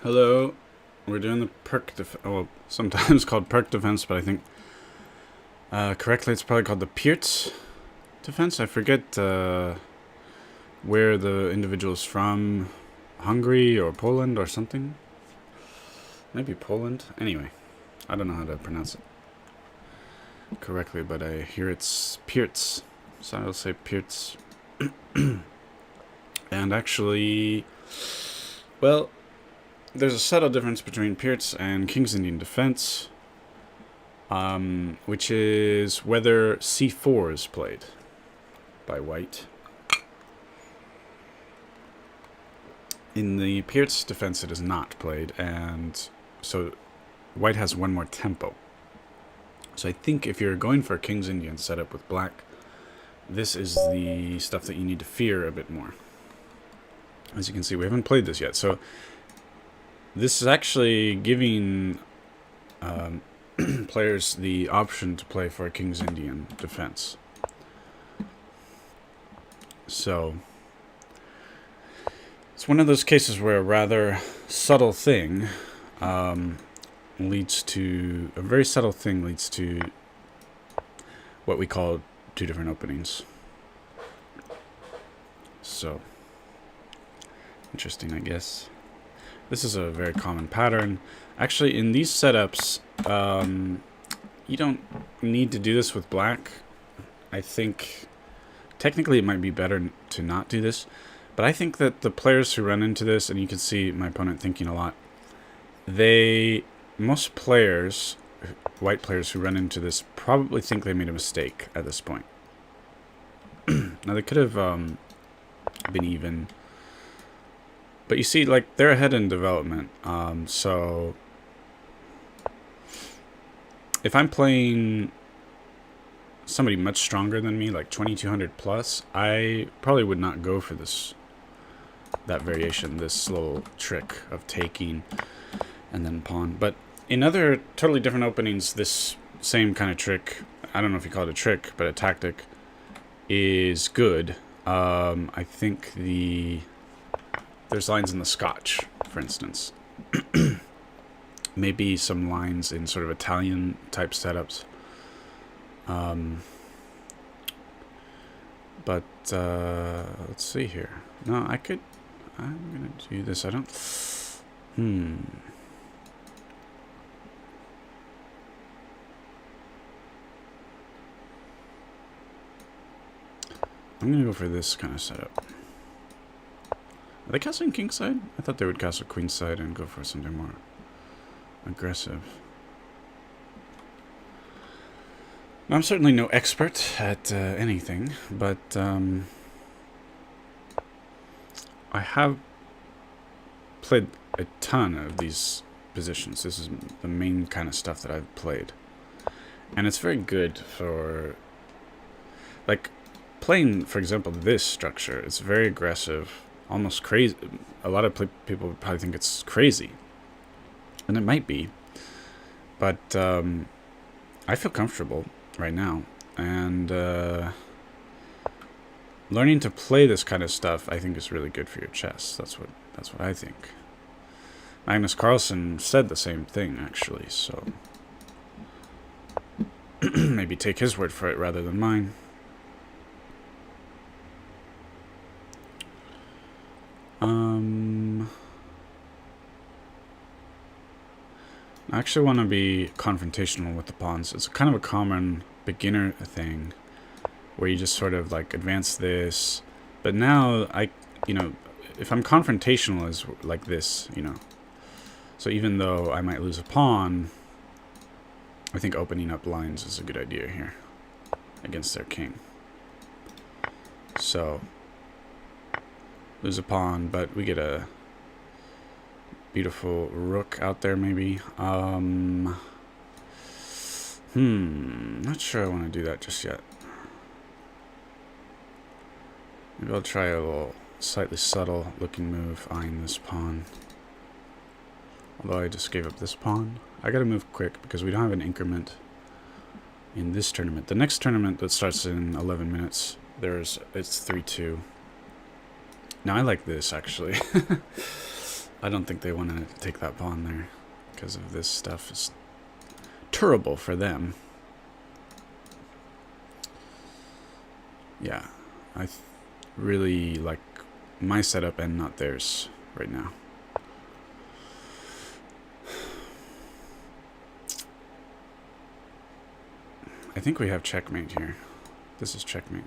Hello, we're doing the Pirc well, sometimes called Pirc defense, but I think correctly it's probably called the Pirc defense. I forget where the individual is from, Hungary or Poland or something. Maybe Poland. Anyway, I don't know how to pronounce it correctly, but I hear it's Pirc, so I'll say Pirc. And actually, well, there's a subtle difference between Pirc and King's Indian defense, which is whether c4 is played by white. In the Pirc defense, it is not played, and so white has one more tempo. So I think if you're going for a King's Indian setup with black, this is the stuff that you need to fear a bit more. As you can see, we haven't played this yet, so this is actually giving players the option to play for a King's Indian defense. So it's one of those cases where a rather subtle thing leads to what we call two different openings. So interesting, I guess. This is a very common pattern. Actually, in these setups, you don't need to do this with black. I think technically it might be better to not do this, but I think that the players who run into this, and you can see my opponent thinking a lot, most players, white players who run into this, probably think they made a mistake at this point. Now, they could have been even, but you see, like, they're ahead in development. So if I'm playing somebody much stronger than me, like 2200 plus, I probably would not go for that variation, this little trick of taking and then pawn. But in other totally different openings, this same kind of trick, I don't know if you call it a trick, but a tactic, is good. I think there's lines in the Scotch, for instance. Maybe some lines in sort of Italian type setups. But let's see here. No, I'm gonna do this. I'm gonna go for this kind of setup. Are they castling kingside? I thought they would castle queenside and go for something more aggressive. Now, I'm certainly no expert at anything, but I have played a ton of these positions. This is the main kind of stuff that I've played. And it's very good for, like, playing, for example, this structure. It's very aggressive, almost crazy. A lot of people would probably think it's crazy. And it might be. But I feel comfortable right now. And learning to play this kind of stuff, I think, is really good for your chess. That's what I think. Magnus Carlsen said the same thing, actually. So maybe take his word for it rather than mine. I actually want to be confrontational with the pawns. It's kind of a common beginner thing where you just sort of like advance this. But now if I'm confrontational is like this, So even though I might lose a pawn, I think opening up lines is a good idea here against their king. So lose a pawn, but we get a beautiful rook out there, maybe. Not sure I want to do that just yet. Maybe I'll try a little slightly subtle looking move, eyeing this pawn. Although I just gave up this pawn. I gotta move quick because we don't have an increment in this tournament. The next tournament that starts in 11 minutes, it's 3-2. Now I like this, actually. I don't think they want to take that pawn there because of this stuff is terrible for them. Yeah, I really like my setup and not theirs right now. I think we have checkmate here. This is checkmate.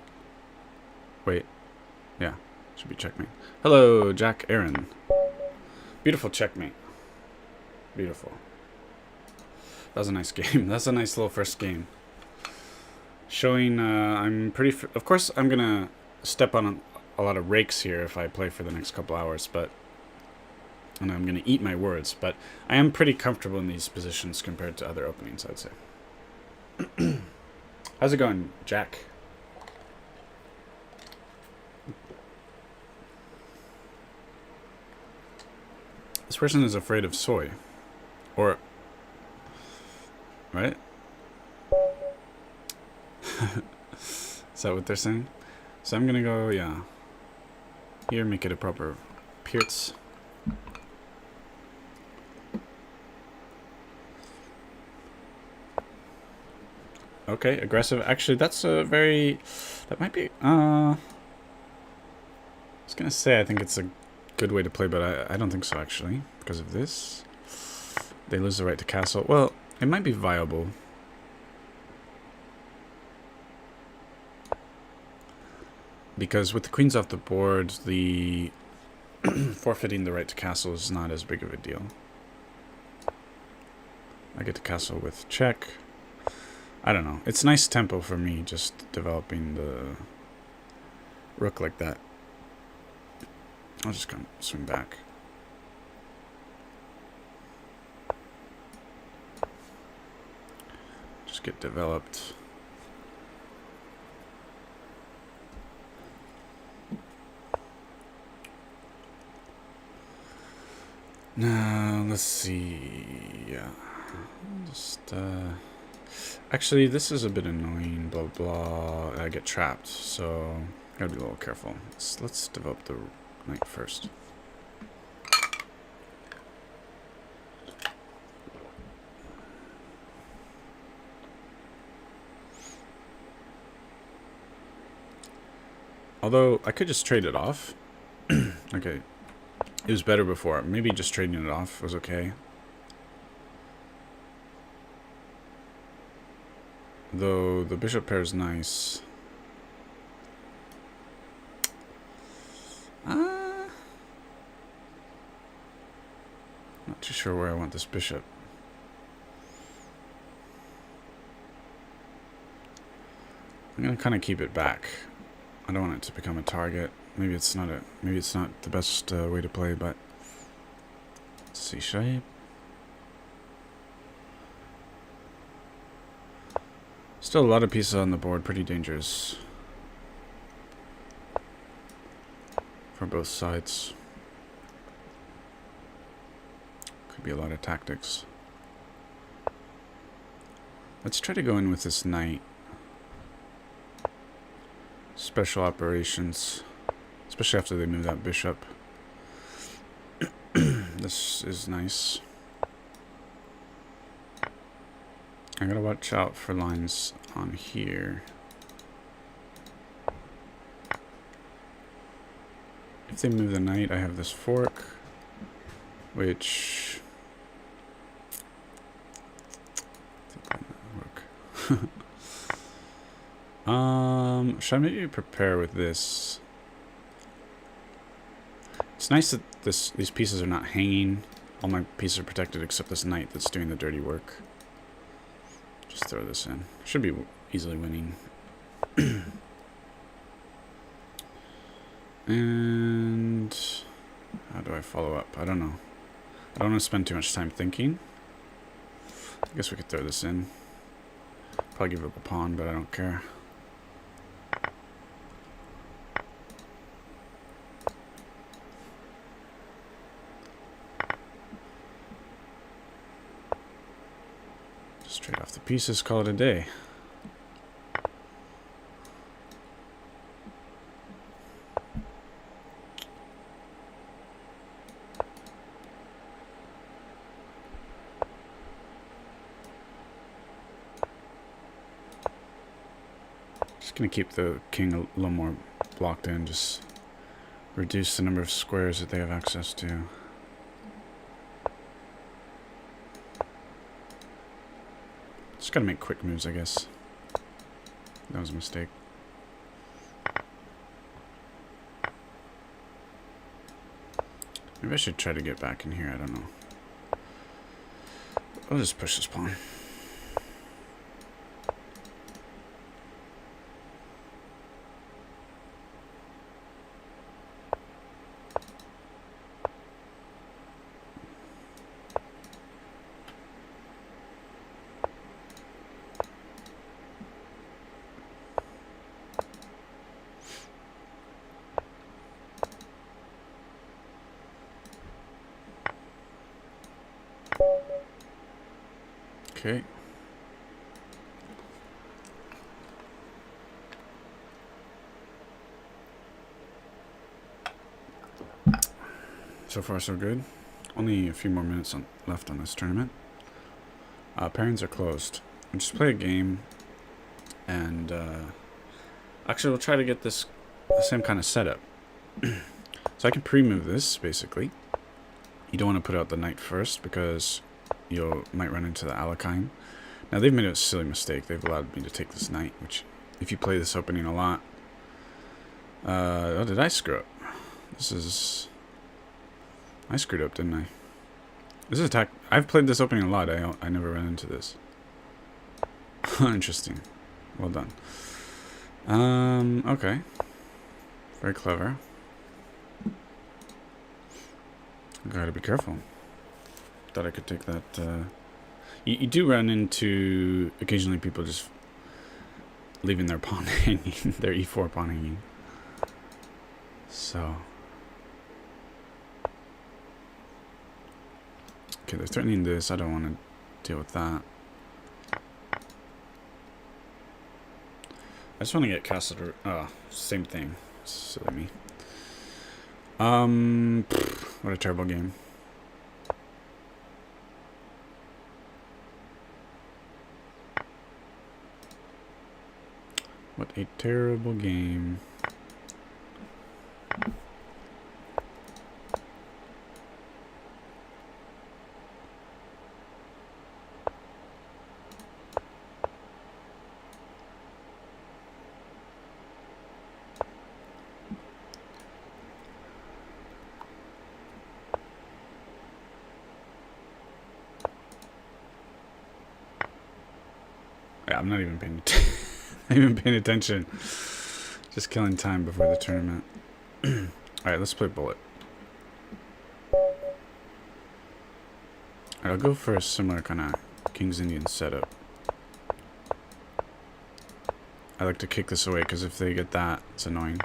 Wait. Yeah, should be checkmate. Hello, Jack Aaron. Beautiful checkmate. Beautiful. That was a nice game. That's a nice little first game. Showing, I'm pretty... Of course, I'm going to step on a lot of rakes here if I play for the next couple hours, but... And I'm going to eat my words, but I am pretty comfortable in these positions compared to other openings, I'd say. How's it going, Jack? This person is afraid of soy. Or... Right? Is that what they're saying? So I'm gonna go, yeah. Here, make it a proper Pirc. Okay, aggressive. Actually, that's a very... That might be... I was gonna say I think it's a good way to play, but I don't think so, actually. Because of this. They lose the right to castle. Well, it might be viable. Because with the queens off the board, the forfeiting the right to castle is not as big of a deal. I get to castle with check. I don't know. It's nice tempo for me, just developing the rook like that. I'll just come swing back. Just get developed. Now, let's see. Yeah. Just, actually, this is a bit annoying, blah, blah. I get trapped, so gotta be a little careful. Let's develop the knight first. Although, I could just trade it off. Okay. It was better before. Maybe just trading it off was okay. Though the bishop pair is nice. Not too sure where I want this bishop. I'm gonna kind of keep it back. I don't want it to become a target. Maybe it's not the best way to play, but let's see. Should I? Still a lot of pieces on the board, pretty dangerous for both sides. Could be a lot of tactics. Let's try to go in with this knight. Special operations. Especially after they move that bishop. This is nice. I gotta watch out for lines on here. If they move the knight, I have this fork, which I think that might work. Should I maybe prepare with this? It's nice that these pieces are not hanging. All my pieces are protected except this knight that's doing the dirty work. Just throw this in. Should be easily winning. And how do I follow up? I don't know. I don't want to spend too much time thinking. I guess we could throw this in. Probably give up a pawn, but I don't care. Just trade off the pieces, call it a day. gonna keep the king a little more blocked in, just reduce the number of squares that they have access to. Just gotta make quick moves, I guess. That was a mistake. Maybe I should try to get back in here, I don't know. I'll just push this pawn. Okay. So far, so good. Only a few more minutes left on this tournament. Pairings are closed. We'll just play a game, and actually, we'll try to get this same kind of setup. So I can pre-move this, basically. You don't want to put out the knight first, because you might run into the Alekhine. Now, they've made a silly mistake. They've allowed me to take this knight, which, if you play this opening a lot... oh, did I screw up? This is... I screwed up, didn't I? This is attack... I've played this opening a lot. I never ran into this. Interesting. Well done. Okay. Very clever. Gotta be careful. Thought I could take that. You do run into occasionally people just leaving their pawn hanging, their e4 pawn hanging. So. Okay, they're threatening this. I don't want to deal with that. I just want to get castled. Oh, same thing. Silly me. What a terrible game. What a terrible game. Yeah, I'm not even paying not even paying attention. Just killing time before the tournament. Alright, let's play bullet. Alright, I'll go for a similar kind of King's Indian setup. I like to kick this away because if they get that, it's annoying.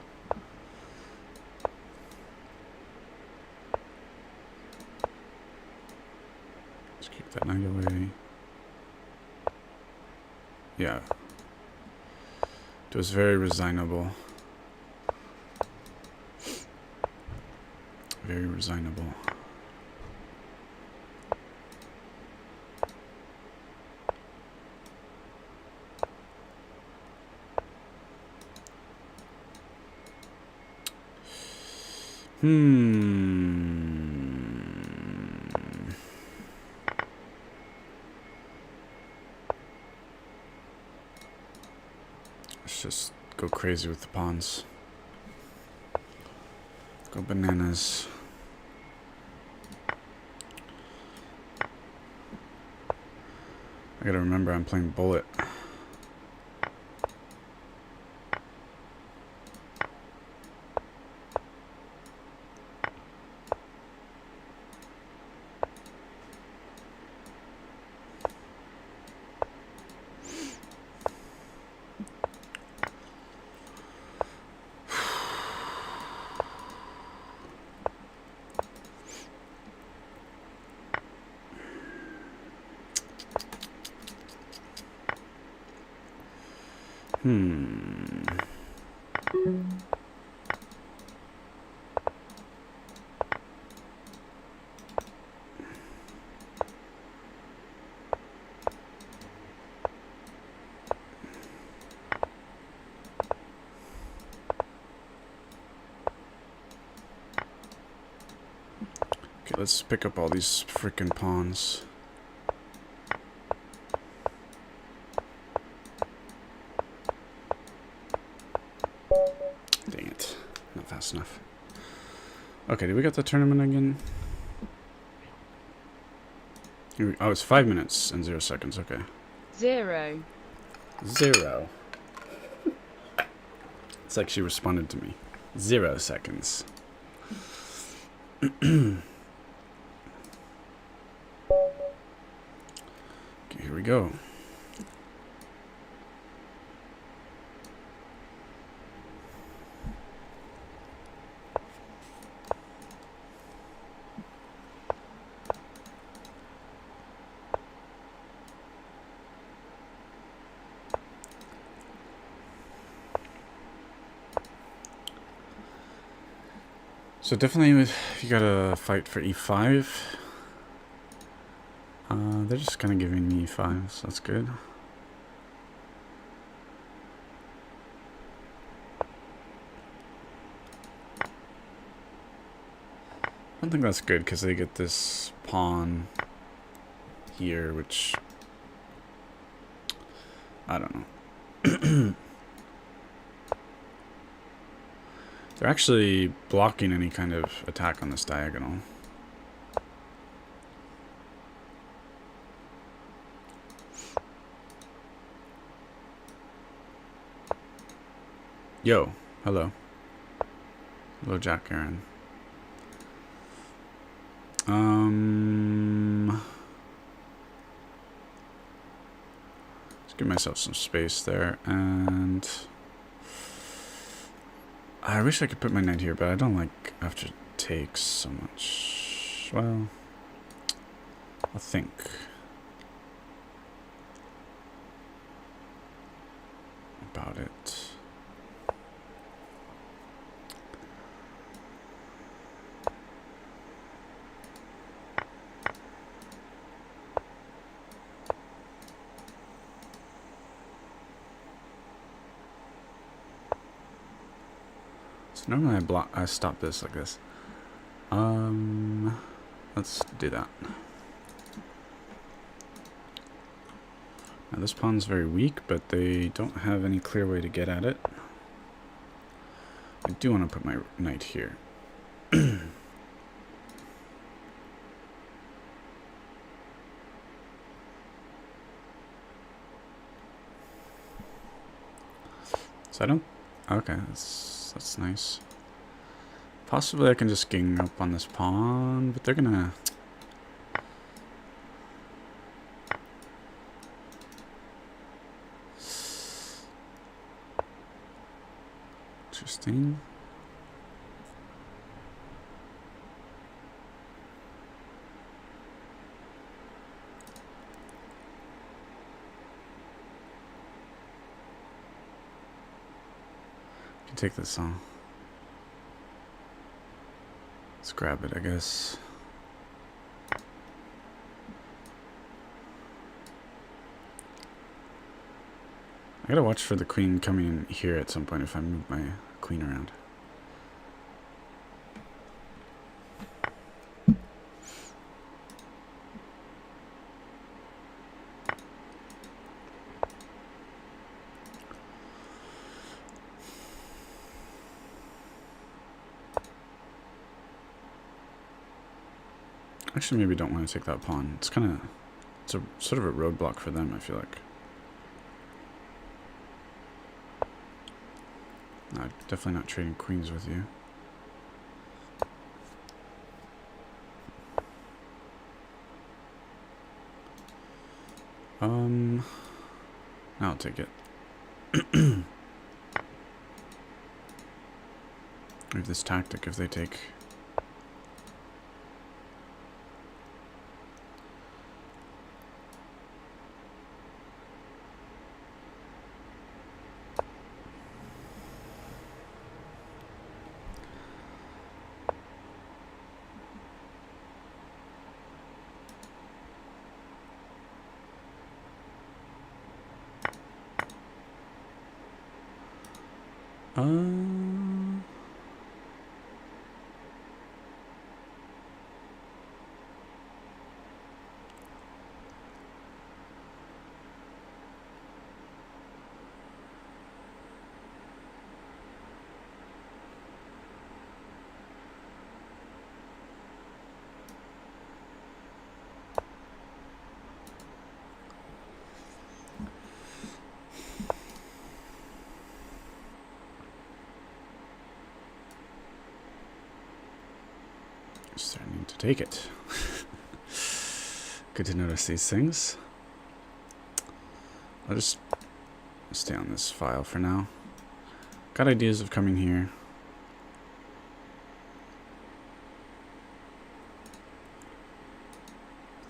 Let's kick that knight away. Yeah. It was very resignable. Very resignable. Let's just go crazy with the pawns. Go bananas. I gotta remember I'm playing bullet. Okay, let's pick up all these frickin' pawns. Dang it. Not fast enough. Okay, did we get the tournament again? Oh, it's 5 minutes and 0 seconds. Okay. 0. 0. It's like she responded to me. 0 seconds. Okay, here we go. So definitely, if you gotta fight for e5. They're just kind of giving me e5, so that's good. I don't think that's good because they get this pawn here, which I don't know. They're actually blocking any kind of attack on this diagonal. Yo, hello. Hello, Jack Aaron. Let's give myself some space there, and I wish I could put my knight here, but I don't like after it takes so much. Well, I'll think. About it. So normally I stop this like this. Let's do that. Now this pawn's very weak, but they don't have any clear way to get at it. I do want to put my knight here. So I don't... Okay, that's nice. Possibly I can just gang up on this pawn, but they're gonna... Interesting. Can take this on. Let's grab it, I guess. I gotta watch for the queen coming in here at some point if I move my queen around. Actually, maybe don't want to take that pawn. It's kind of... It's a sort of a roadblock for them, I feel like. No, definitely not trading queens with you. I'll take it. I have this tactic if they take... I Starting to take it. Good to notice these things. I'll just stay on this file for now. Got ideas of coming here.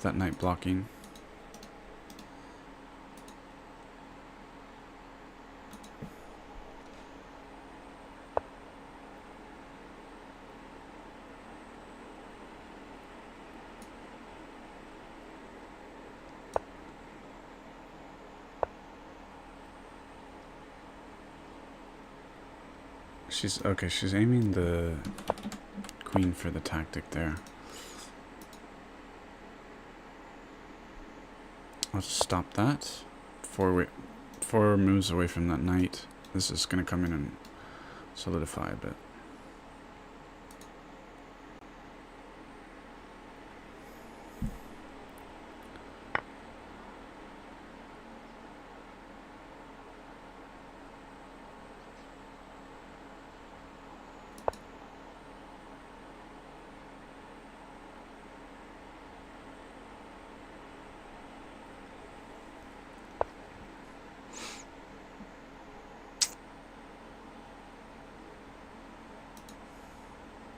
That night blocking. She's okay, she's aiming the queen for the tactic there. I'll just stop that. Four moves away from that knight. This is gonna come in and solidify a bit.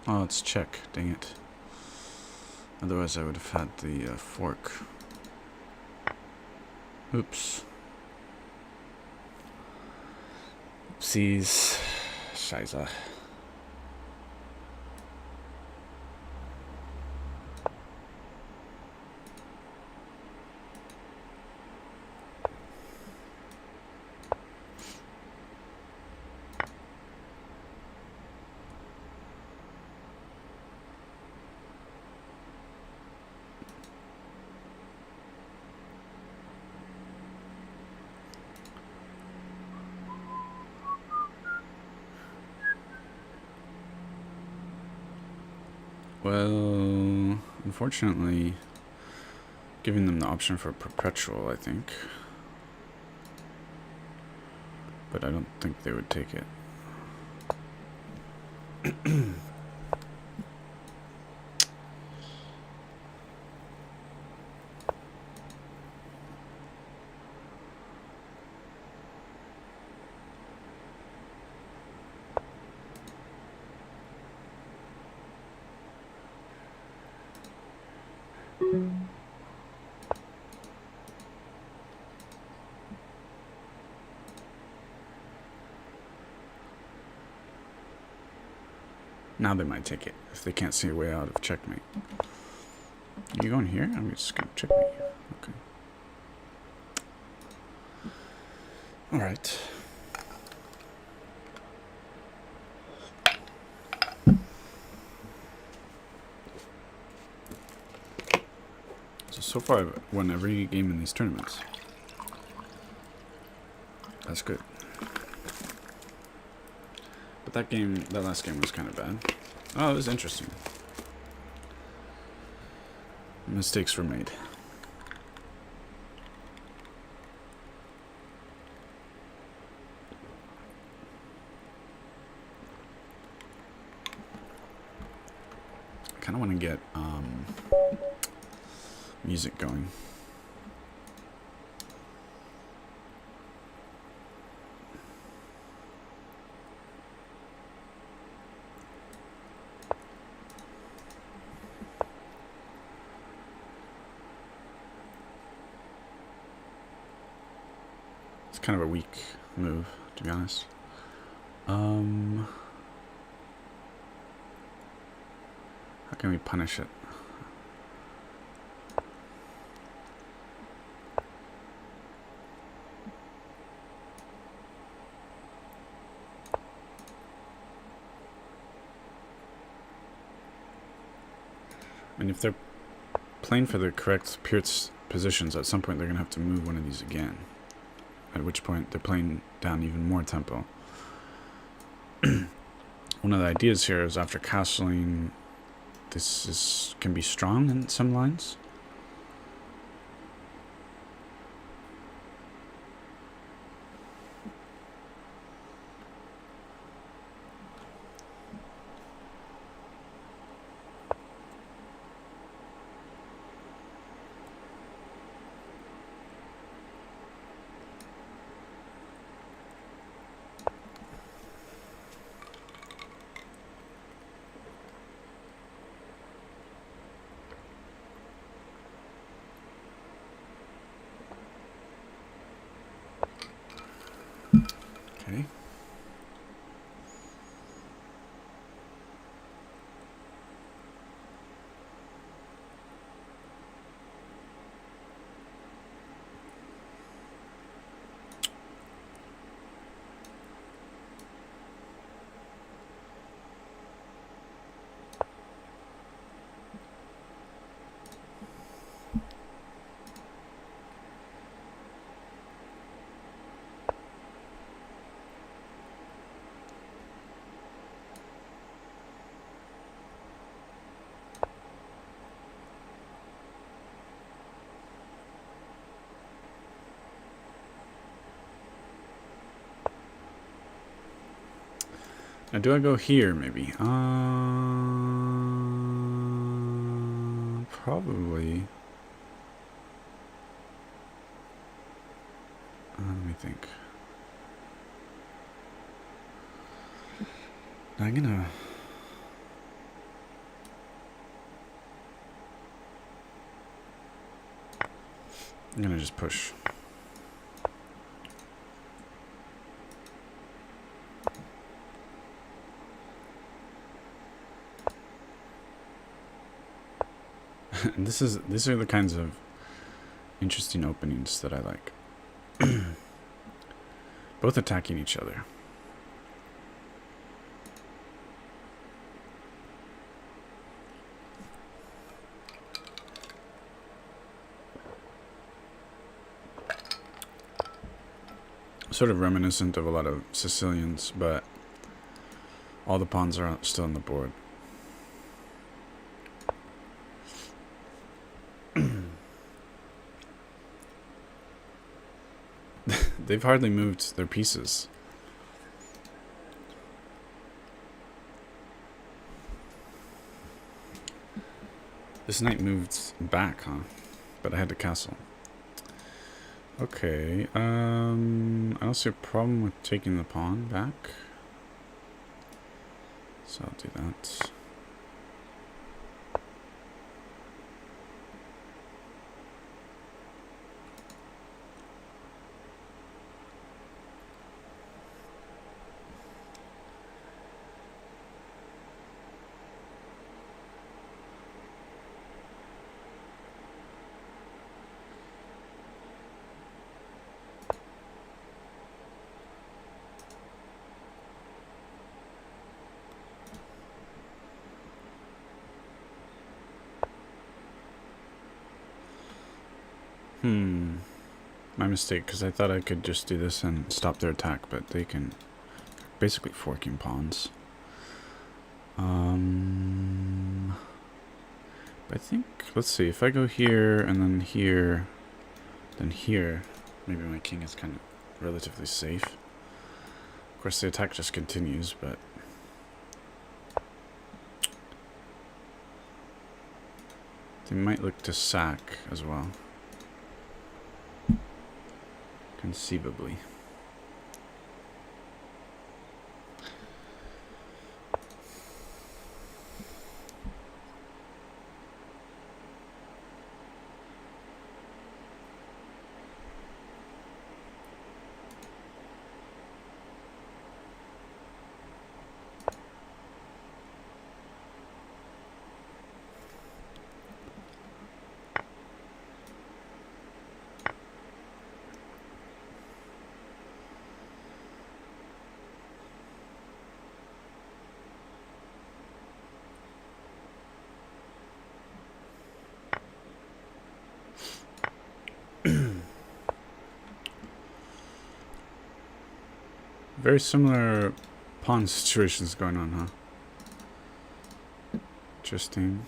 Oh, it's check. Dang it. Otherwise I would have had the fork. Oops. Oopsies. Scheiße. Well, unfortunately, giving them the option for perpetual, I think. But I don't think they would take it. Now they might take it if they can't see a way out of checkmate. Are you going here? I'm just gonna checkmate you. Okay. Alright. So far I've won every game in these tournaments. That's good. But that last game was kind of bad. Oh, it was interesting. Mistakes were made. I kind of want to get music going. It's kind of a weak move, to be honest. How can we punish it? And if they're playing for the correct Pirc positions, at some point they're going to have to move one of these again. At which point they're playing down even more tempo. One of the ideas here is after castling, this can be strong in some lines. Now, do I go here, maybe? Probably. Let me think. I'm gonna just push. And these are the kinds of interesting openings that I like. Both attacking each other. Sort of reminiscent of a lot of Sicilians, but all the pawns are still on the board. They've hardly moved their pieces. This knight moved back, huh? But I had to castle. Okay, I don't see a problem with taking the pawn back. So I'll do that. My mistake, because I thought I could just do this and stop their attack, but they can basically forking pawns. But I think, let's see, if I go here and then here, then here, maybe my king is kind of relatively safe. Of course, the attack just continues, but they might look to sack as well. Conceivably. Very similar pawn situations going on, huh? Interesting.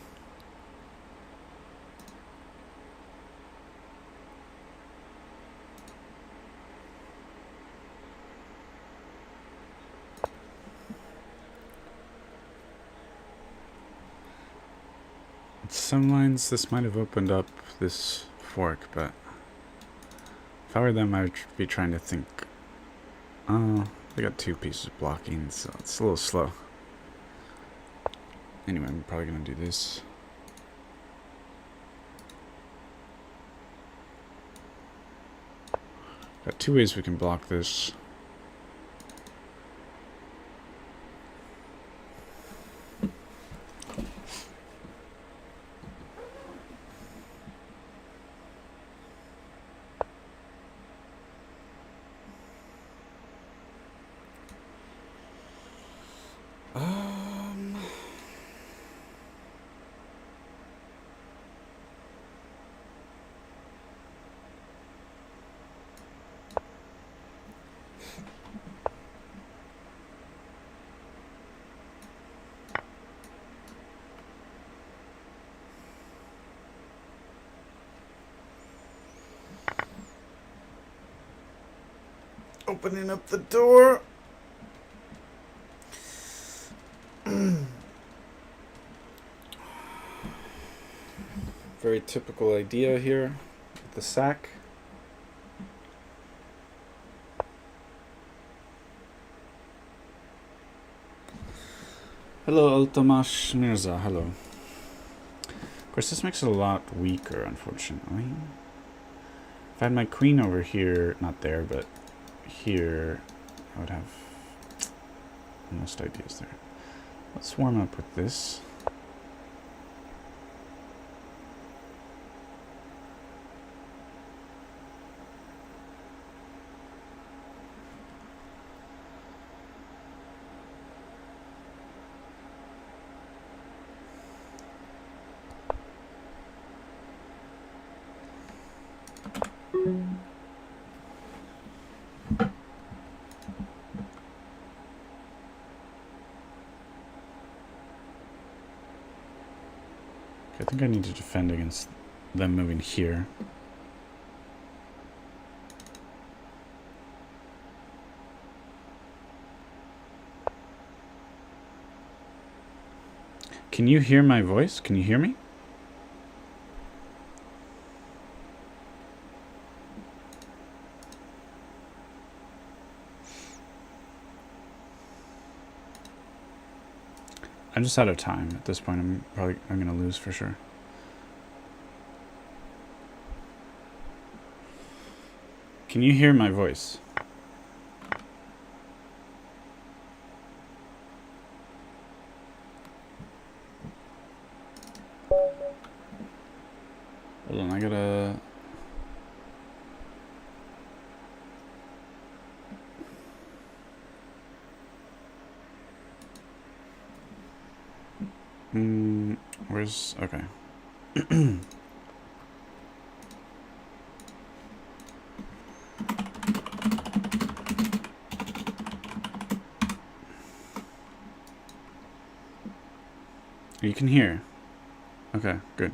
Some lines this might have opened up this fork, but if I were them, I would be trying to think. Oh, they got two pieces blocking, so it's a little slow. Anyway, I'm probably gonna do this. Got two ways we can block this. Opening up the door. Very typical idea here with the sack. Hello, Altamash Mirza. Hello. Of course, this makes it a lot weaker, unfortunately. If I had my queen over here, not there, but here, I would have most ideas there. Let's warm up with this. I think I need to defend against them moving here. Can you hear my voice? Can you hear me? I'm just out of time at this point. I'm gonna lose for sure. Can you hear my voice? Hold on, I gotta... where's... okay. You can hear. Okay, good.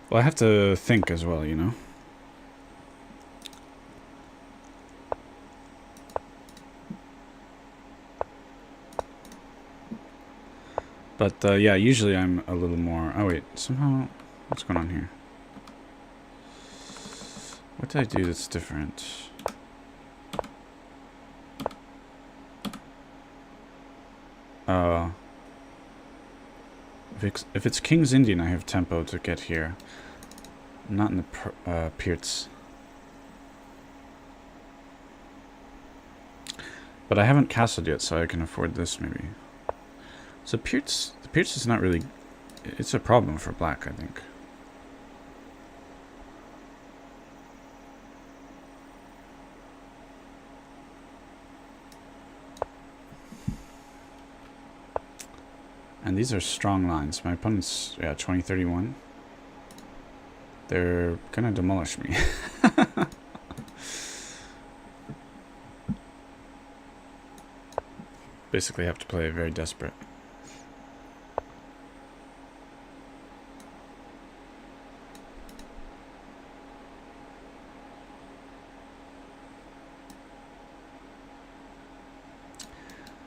Well, I have to think as well, you know? But, yeah, usually I'm a little more... Oh, wait. Somehow... What's going on here? What did I do that's different? If it's King's Indian, I have tempo to get here. Not in the Pirc. But I haven't castled yet, so I can afford this maybe. So the Pirc is not really... It's a problem for black, I think. And these are strong lines. My opponent's, yeah, 2031. They're gonna demolish me. Basically have to play very desperate.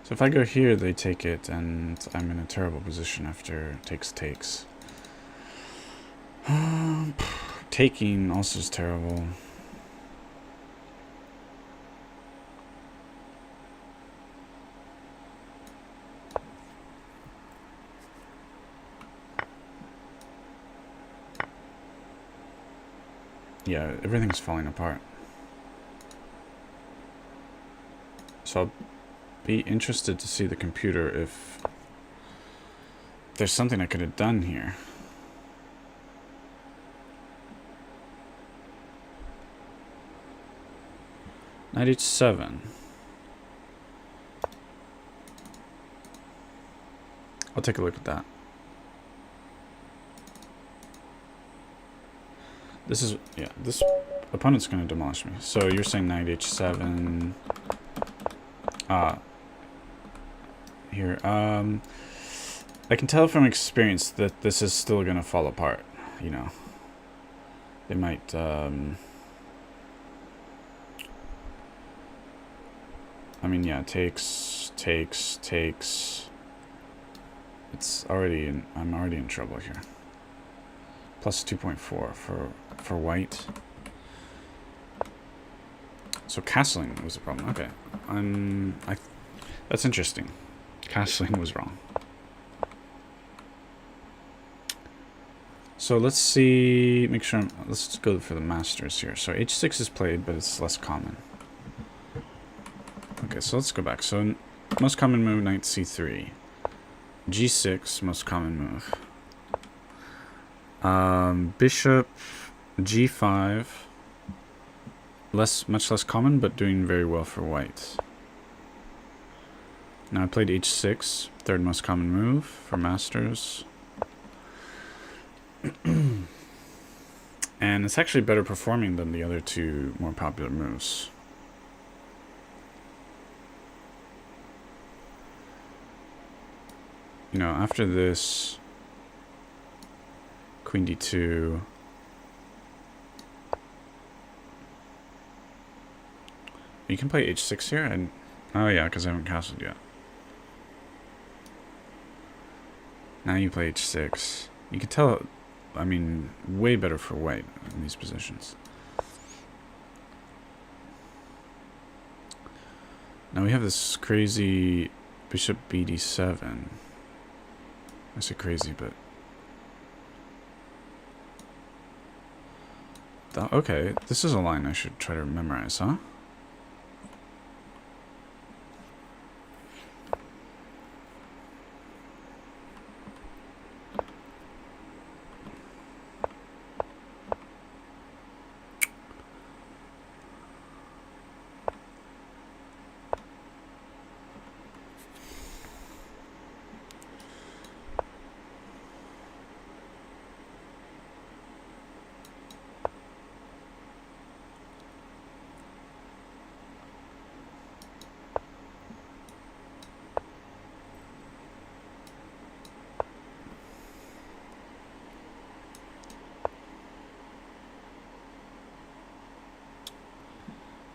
So if I go here, they take it, and I'm in a terrible position after takes. Taking also is terrible. Yeah, everything's falling apart. So I'll be interested to see the computer if there's something I could have done here. Knight h7. I'll take a look at that. This is, yeah, this opponent's going to demolish me. So you're saying knight h7. Here. I can tell from experience that this is still going to fall apart, you know. They might, I mean, yeah, takes. It's already in, I'm already in trouble here. Plus 2.4 for white. So castling was the problem. Okay. That's interesting. Castling was wrong. So let's see, let's go for the masters here. So h6 is played, but it's less common. Okay, so let's go back. So most common move, knight c3. g6, most common move. Bishop g5, much less common, but doing very well for white. Now I played h6, third most common move for masters. And it's actually better performing than the other two more popular moves. You know, after this, queen d2. You can play h6 here, and oh yeah, because I haven't castled yet. Now you play h6. You can tell, I mean, way better for white in these positions. Now we have this crazy bishop bd7. I say crazy, but okay, this is a line I should try to memorize, huh?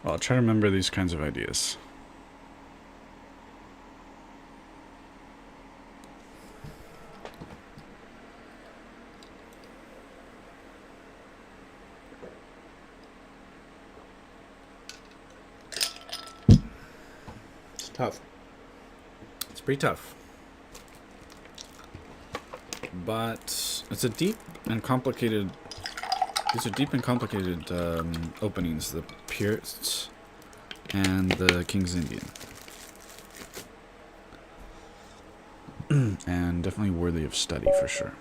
Well, I'll try to remember these kinds of ideas. It's tough. It's pretty tough. But it's a deep and complicated... These are deep and complicated openings. The Pirc and the King's Indian. And definitely worthy of study for sure.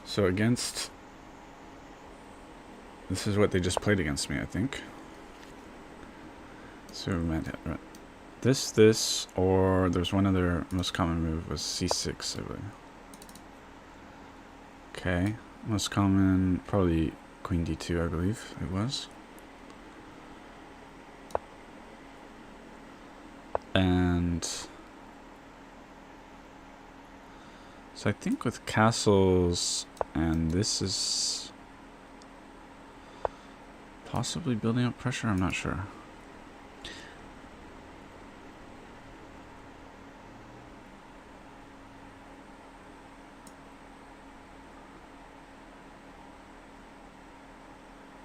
So against... This is what they just played against me, I think. So we might have this, or there's one other most common move was c6, I believe. Okay, most common, probably queen d2, I believe it was. And so I think with castles, and this is possibly building up pressure, I'm not sure.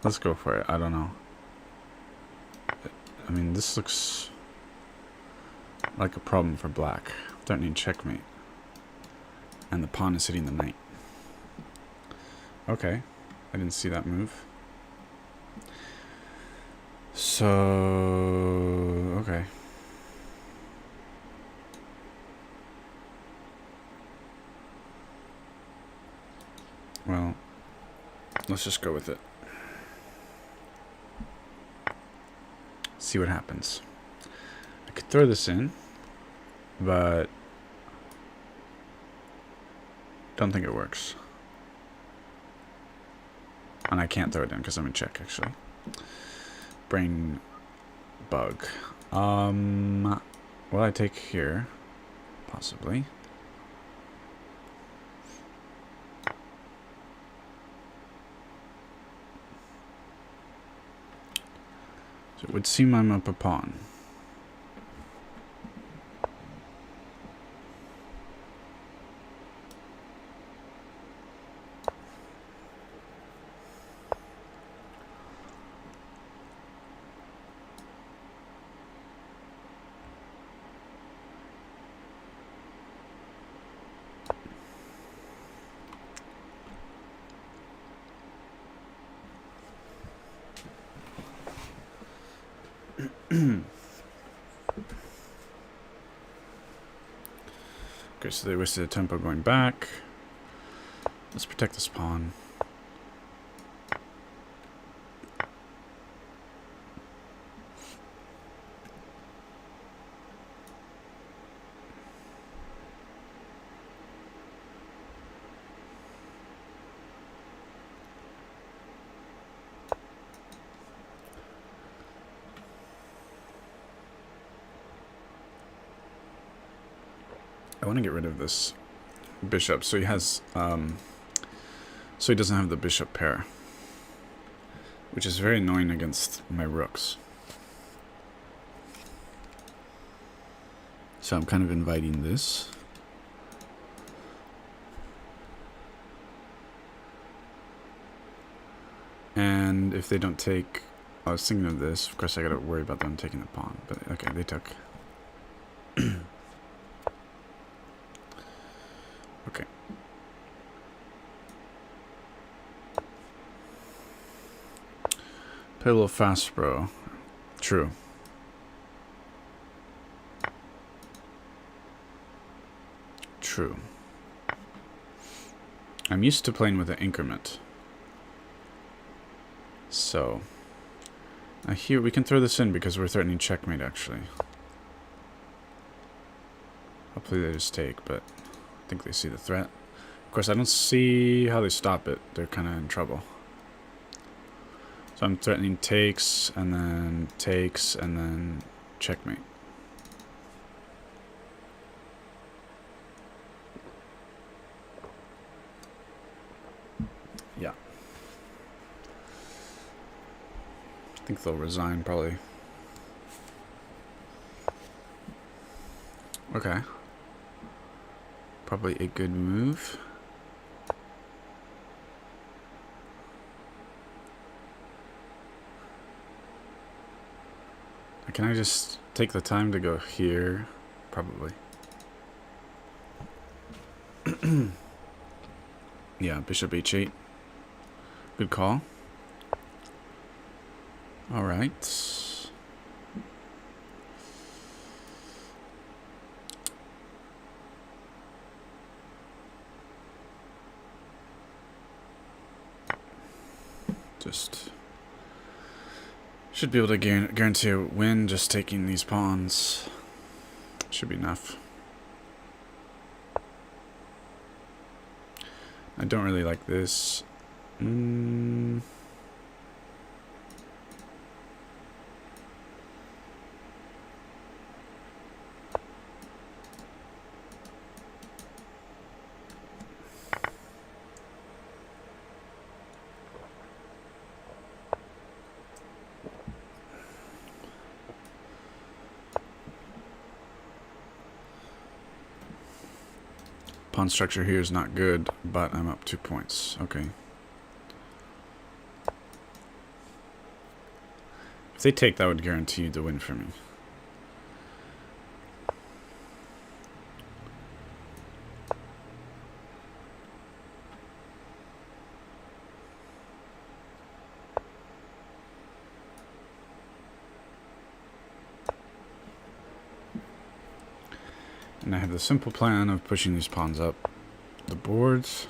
Let's go for it. I don't know. I mean, this looks like a problem for black. Threatening checkmate. And the pawn is hitting the knight. Okay. I didn't see that move. So... okay. Well, let's just go with it. See what happens. I could throw this in, but don't think it works. And I can't throw it in because I'm in check, actually. Brain bug. What I take here? Possibly. So it would seem I'm up a pawn. Okay, so they wasted a tempo going back. Let's protect this pawn. I want to get rid of this bishop, so he has, so he doesn't have the bishop pair, which is very annoying against my rooks. So I'm kind of inviting this. And if they don't take, I was thinking of this, of course I gotta worry about them taking the pawn, but okay, they took. Okay. Play a little fast, bro. True. True. I'm used to playing with an increment. So, here we can throw this in because we're threatening checkmate, actually. Hopefully they just take, but I think they see the threat. Of course, I don't see how they stop it. They're kind of in trouble. So I'm threatening takes, and then checkmate. Yeah. I think they'll resign, probably. Okay. Probably a good move. Can I just take the time to go here? Probably. Yeah, bishop h8. Good call. All right. Just should be able to guarantee a win just taking these pawns. Should be enough. I don't really like this. Pawn structure here is not good, but I'm up 2 points. Okay. If they take, that would guarantee the win for me. And I have the simple plan of pushing these pawns up the boards.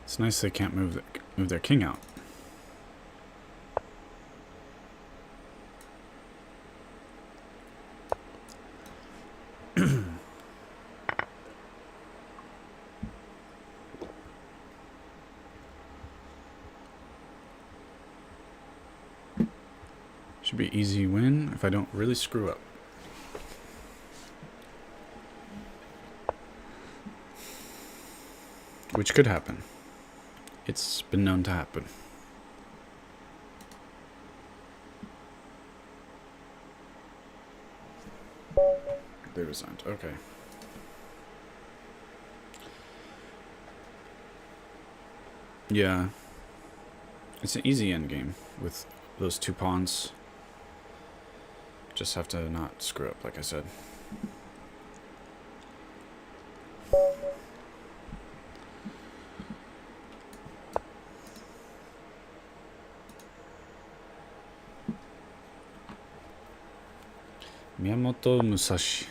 It's nice they can't move their king out. Should be easy win if I don't really screw up. Which could happen. It's been known to happen. They resigned. Okay. Yeah. It's an easy end game with those two pawns. Just have to not screw up, like I said. Miyamoto Musashi.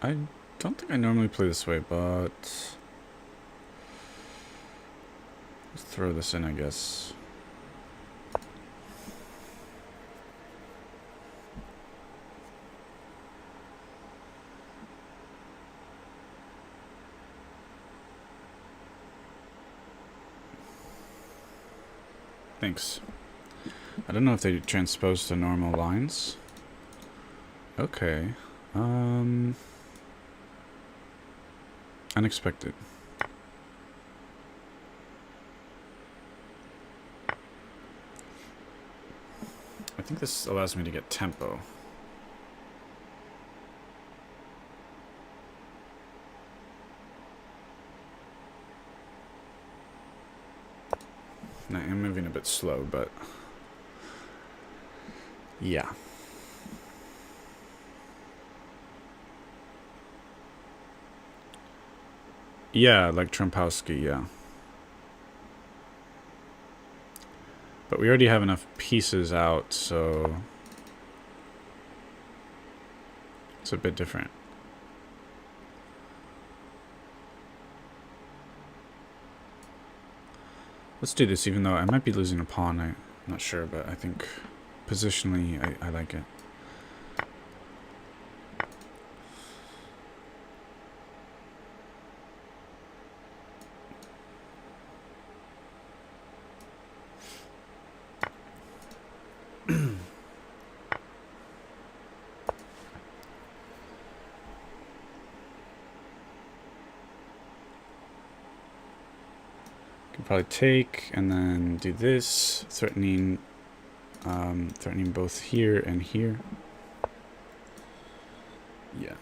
I don't think I normally play this way, but let's throw this in, I guess. Thanks. I don't know if they transpose to normal lines. Okay. Unexpected. I think this allows me to get tempo. I am moving a bit slow, but yeah. Yeah, like Trumpowski, yeah. But we already have enough pieces out, so it's a bit different. Let's do this, even though I might be losing a pawn. I'm not sure, but I think positionally I like it. Probably take and then do this, threatening both here and here. Yeah.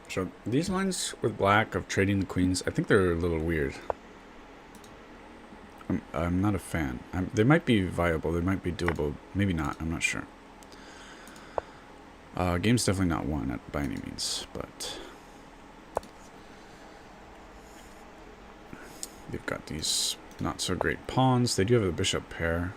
So these lines with black of trading the queens, I think they're a little weird. I'm not a fan. They might be viable. They might be doable. Maybe not. I'm not sure. Game's definitely not won by any means, but they've got these not so great pawns. They do have a bishop pair.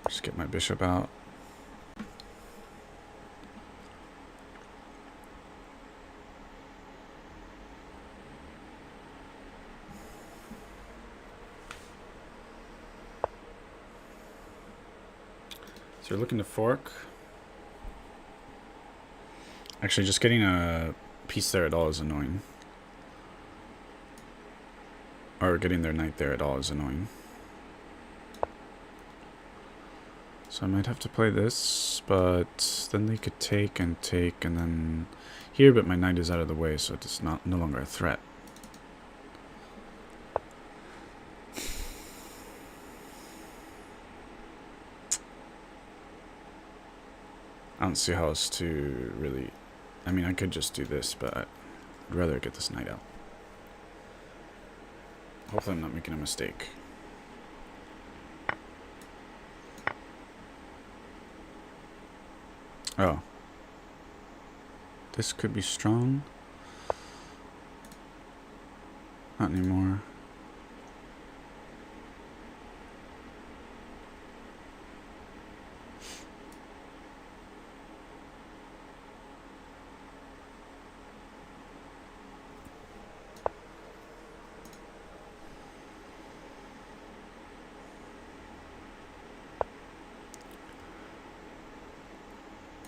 Just get my bishop out. So you're looking to fork. Actually, just getting a piece there at all is annoying. Or getting their knight there at all is annoying. So I might have to play this, but then they could take and then here, but my knight is out of the way, so it's no longer a threat. I don't see how else to really... I mean, I could just do this, but I'd rather get this knight out. Hopefully I'm not making a mistake. Oh. This could be strong. Not anymore.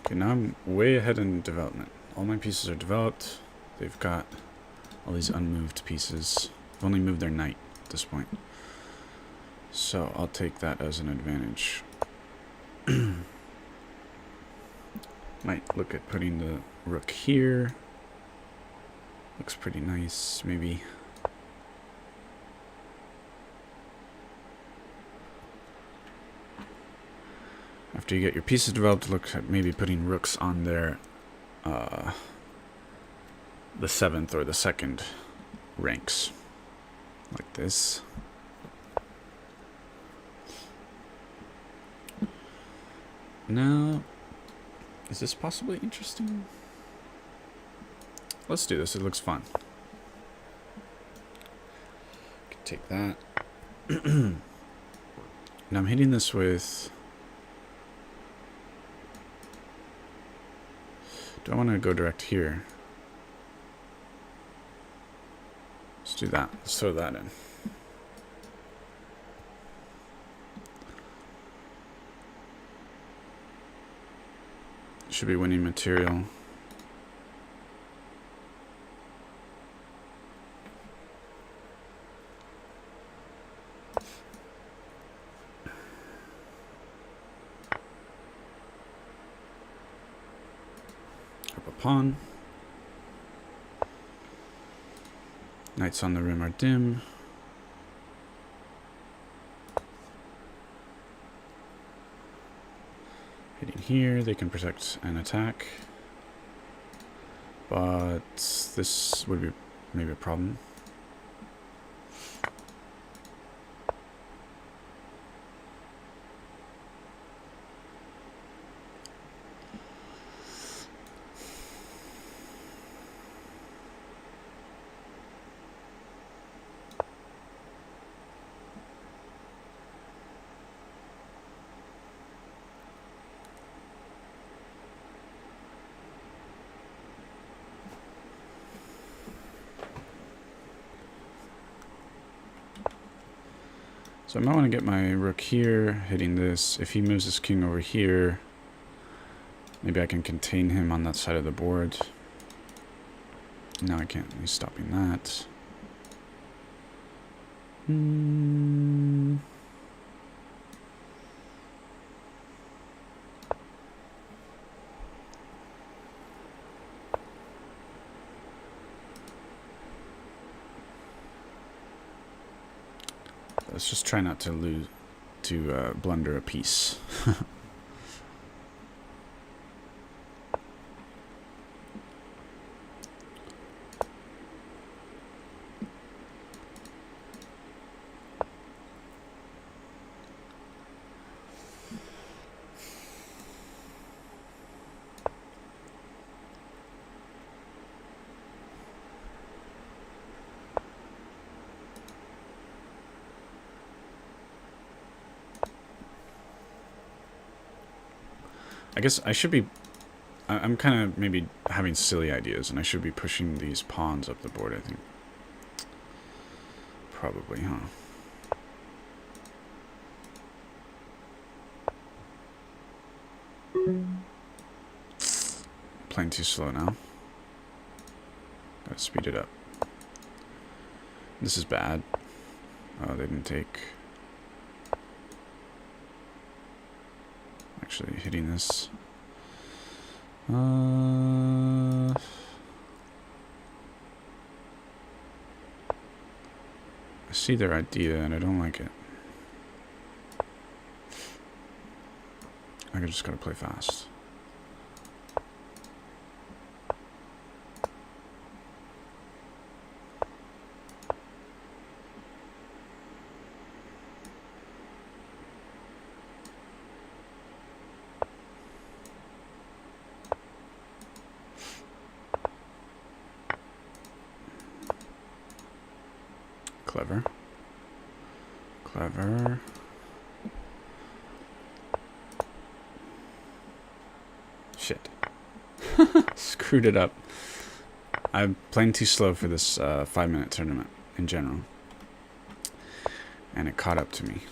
Okay, now I'm way ahead in development. All my pieces are developed. They've got all these unmoved pieces. I've only moved their knight at this point. So I'll take that as an advantage. Might look at putting the rook here. Looks pretty nice, maybe. After you get your pieces developed, look at maybe putting rooks on their the 7th or the 2nd ranks. Like this. Now, is this possibly interesting? Let's do this, it looks fun. Take that. And I'm hitting this with... Do I want to go direct here? Let's do that. Let's throw that in. Should be winning material. Up a pawn. Knights on the rim are dim. Hitting here, they can protect an attack. But this would be maybe a problem. So I might want to get my rook here, hitting this. If he moves his king over here, maybe I can contain him on that side of the board. Now I can't. He's stopping that. Let's just try not to lose, blunder a piece. I guess I should be... I'm kind of maybe having silly ideas, and I should be pushing these pawns up the board, I think. Probably, huh? Playing too slow now. Gotta speed it up. This is bad. Oh, they didn't take... Actually hitting this. I see their idea and I don't like it. I just gotta play fast. Clever. Clever. Shit. Screwed it up. I'm playing too slow for this 5-minute tournament in general. And it caught up to me.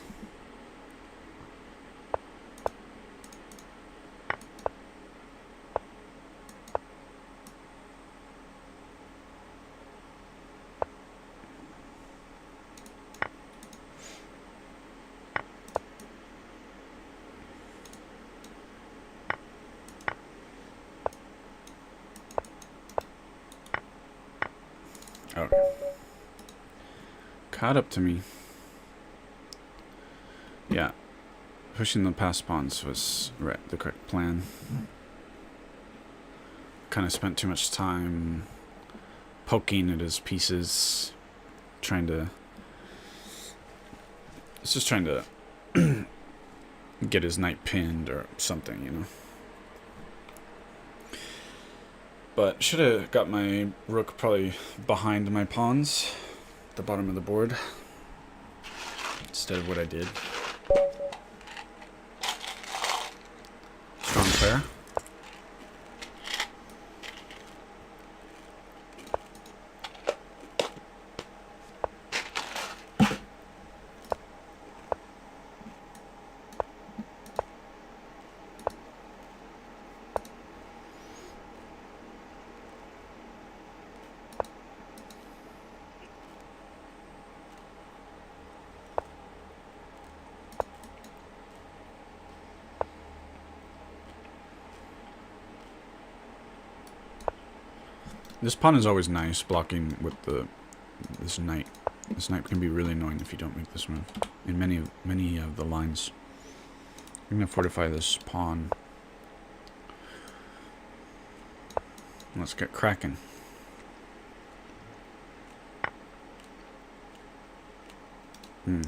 Okay. Caught up to me. Yeah. Pushing the past pawns was the correct plan. Kind of spent too much time poking at his pieces. It's just trying to get his knight pinned or something, you know. But should have got my rook probably behind my pawns at the bottom of the board instead of what I did. Strong player. This pawn is always nice, blocking with this knight. This knight can be really annoying if you don't make this move. In many of the lines. I'm gonna fortify this pawn. Let's get cracking.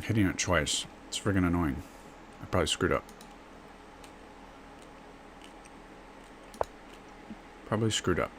Hitting it twice. It's friggin' annoying. I probably screwed up. Probably screwed up.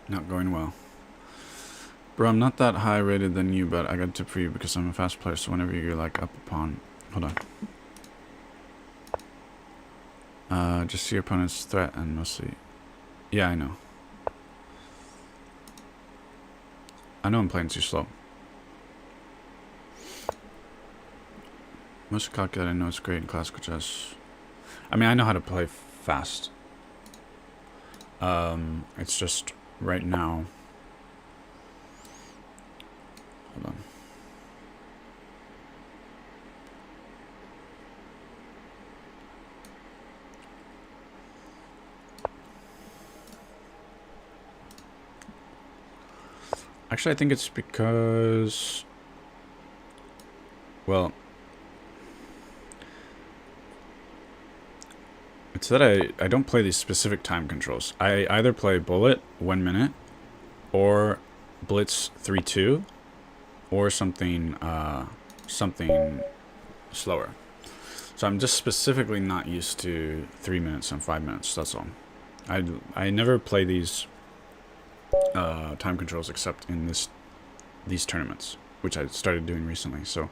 Not going well. Bro, I'm not that high rated than you, but I got a tip for you because I'm a fast player, so whenever you're like up a pawn... Hold on. Just see your opponent's threat and mostly... Yeah, I know. I know I'm playing too slow. Most calculate, I know it's great in classical chess. I mean, I know how to play fast. It's just right now... Hold on. Actually, I think it's because... Well... It's that I don't play these specific time controls. I either play bullet 1 minute, or blitz 3-2, or something something slower. So I'm just specifically not used to 3 minutes and 5 minutes. That's all. I never play these time controls except in these tournaments, which I started doing recently. So,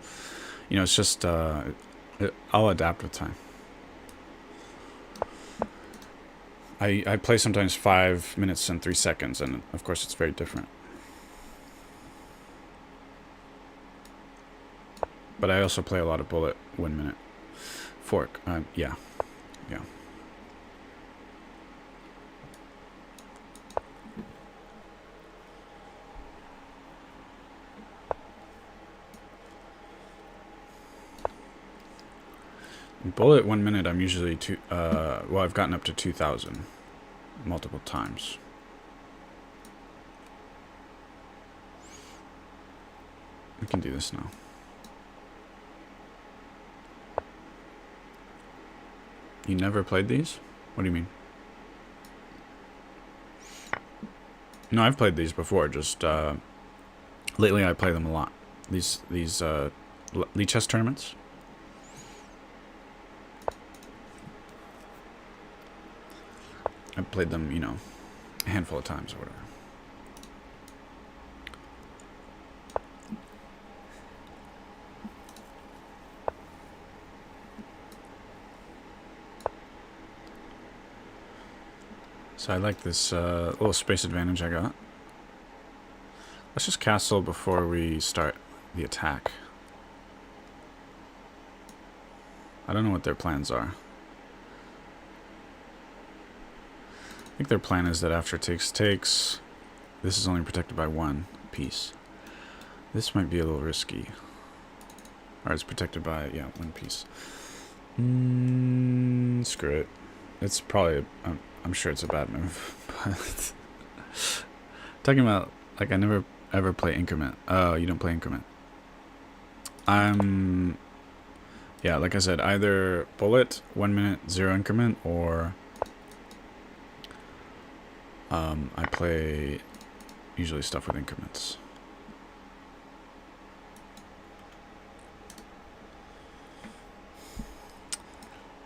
you know, it's just I'll adapt with time. I play sometimes 5 minutes and 3 seconds, and of course it's very different. But I also play a lot of bullet 1 minute. Fork, yeah. Bullet 1 minute, I'm usually well, I've gotten up to 2,000 multiple times. We can do this now. You never played these? What do you mean? No, I've played these before, just lately I play them a lot. These League Chess tournaments. I've played them, you know, a handful of times or whatever. So I like this little space advantage I got. Let's just castle before we start the attack. I don't know what their plans are. I think their plan is that after takes, this is only protected by 1 piece. This might be a little risky. Or it's protected by, yeah, 1 piece. Screw it. It's probably, I'm sure it's a bad move. But talking about, like, I never ever play increment. Oh, you don't play increment. Yeah, like I said, either bullet, 1 minute, 0 increment, or I play usually stuff with increments.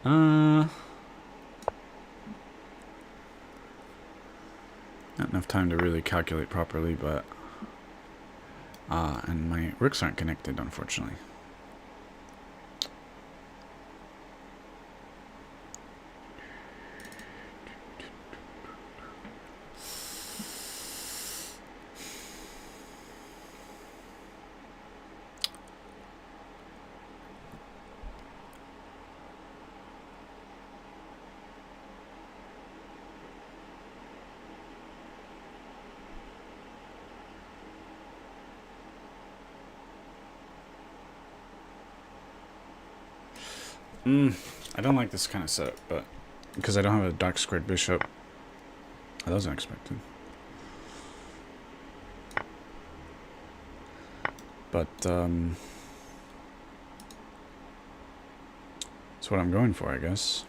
Not enough time to really calculate properly, but and my rooks aren't connected, unfortunately. I don't like this kind of setup, but because I don't have a dark squared bishop, that was unexpected. But that's what I'm going for, I guess.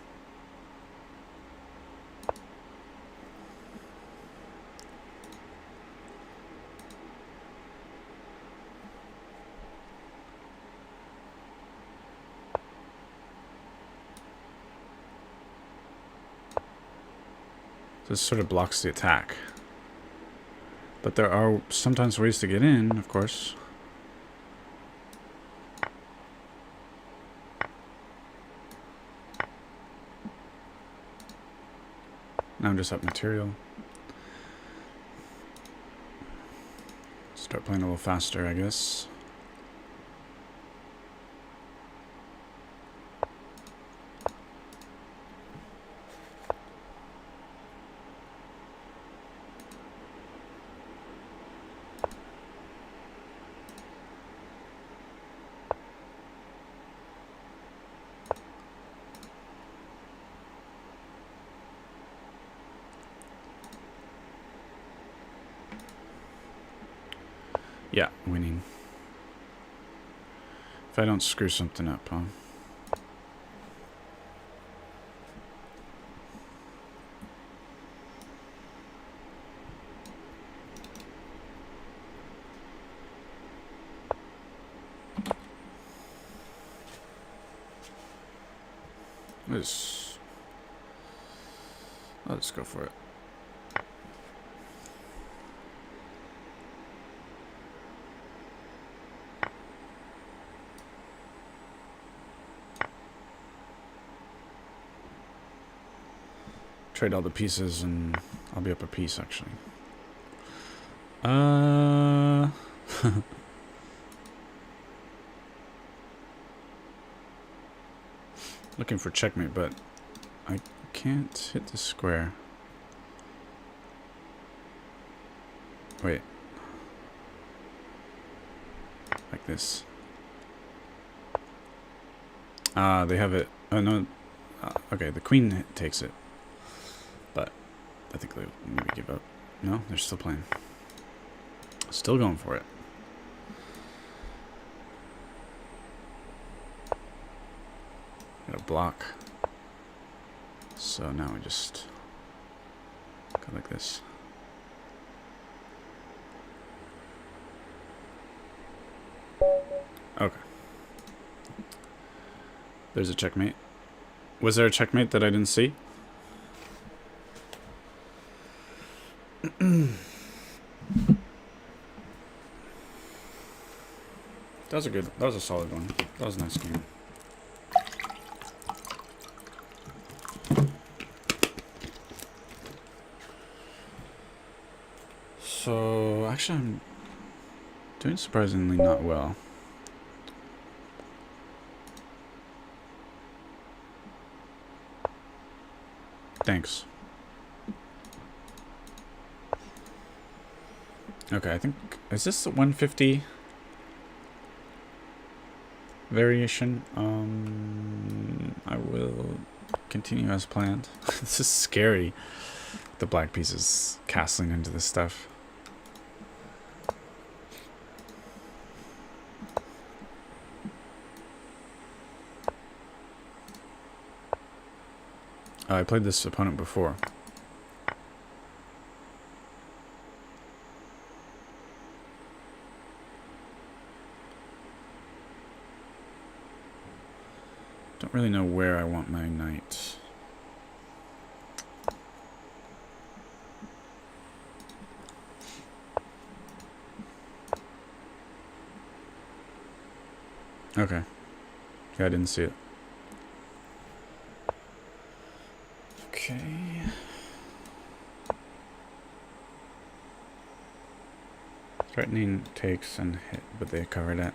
This sort of blocks the attack. But there are sometimes ways to get in, of course. Now I'm just up material. Start playing a little faster, I guess. Yeah, winning. If I don't screw something up, huh? Let's go for it. Trade all the pieces and I'll be up a piece, actually. Looking for checkmate, but I can't hit the square. Wait. Like this. They have it Oh, no. Okay, the queen takes it. But I think they'll maybe give up. No, they're still playing. Still going for it. Got a block. So now we just go like this. Okay. There's a checkmate. Was there a checkmate that I didn't see? That was a solid one. That was a nice game. So, actually I'm doing surprisingly not well. Thanks. Okay, I think... Is this the 150 variation? I will continue as planned. This is scary. The black pieces castling into this stuff. I played this opponent before. Don't really know where I want my knight. Okay. Yeah, I didn't see it. Okay. Threatening takes and hit, but they covered it.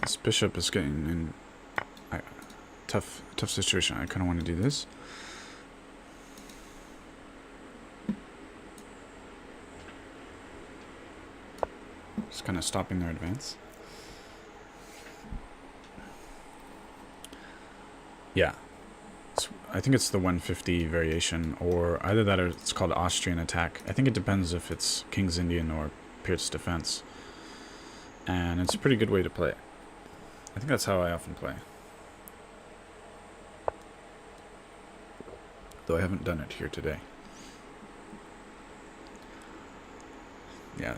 This bishop is getting in tough situation. I kind of want to do this. Just kind of stopping their advance. Yeah. I think it's the 150 variation, or either that or it's called Austrian attack. I think it depends if it's King's Indian or Pirc defense. And it's a pretty good way to play it. I think that's how I often play. Though I haven't done it here today. Yeah.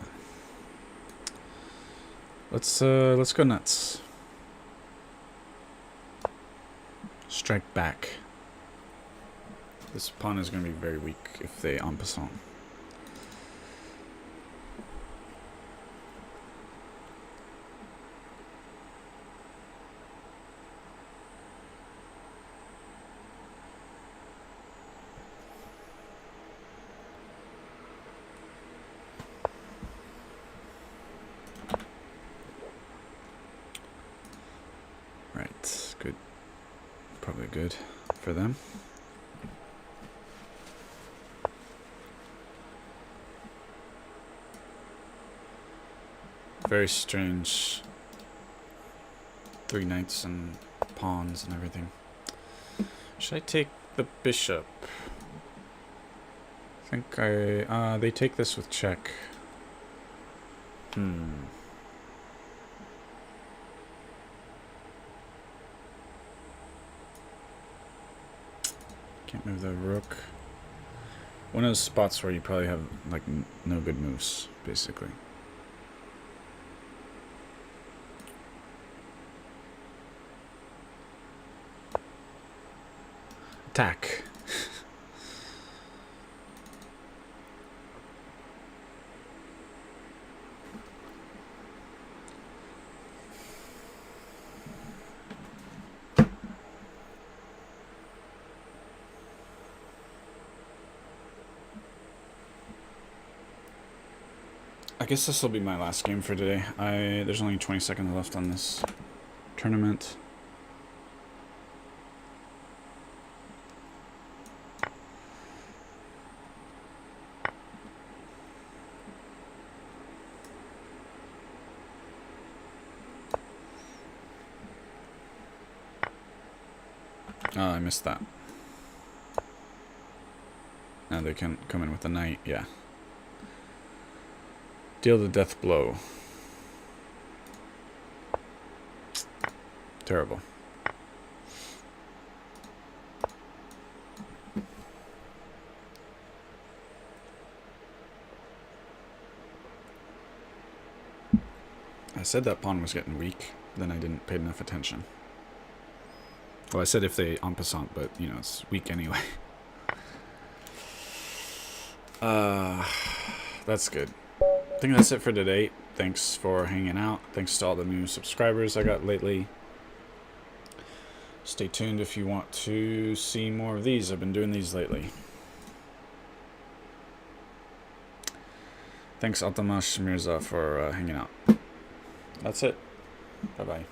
Let's go nuts. Strike back. This pawn is going to be very weak if they en passant. Right, good. Probably good for them. Very strange. 3 knights and pawns and everything. Should I take the bishop? I think they take this with check. Can't move the rook. One of those spots where you probably have like no good moves, basically. Attack. I guess this will be my last game for today. There's only 20 seconds left on this tournament. Oh, I missed that. Now they can come in with the knight, yeah. Deal the death blow. Terrible. I said that pawn was getting weak, then I didn't pay enough attention. Well, I said if they en passant, but, you know, it's weak anyway. That's good. I think that's it for today. Thanks for hanging out. Thanks to all the new subscribers I got lately. Stay tuned if you want to see more of these. I've been doing these lately. Thanks, Altamash Mirza, for hanging out. That's it. Bye-bye.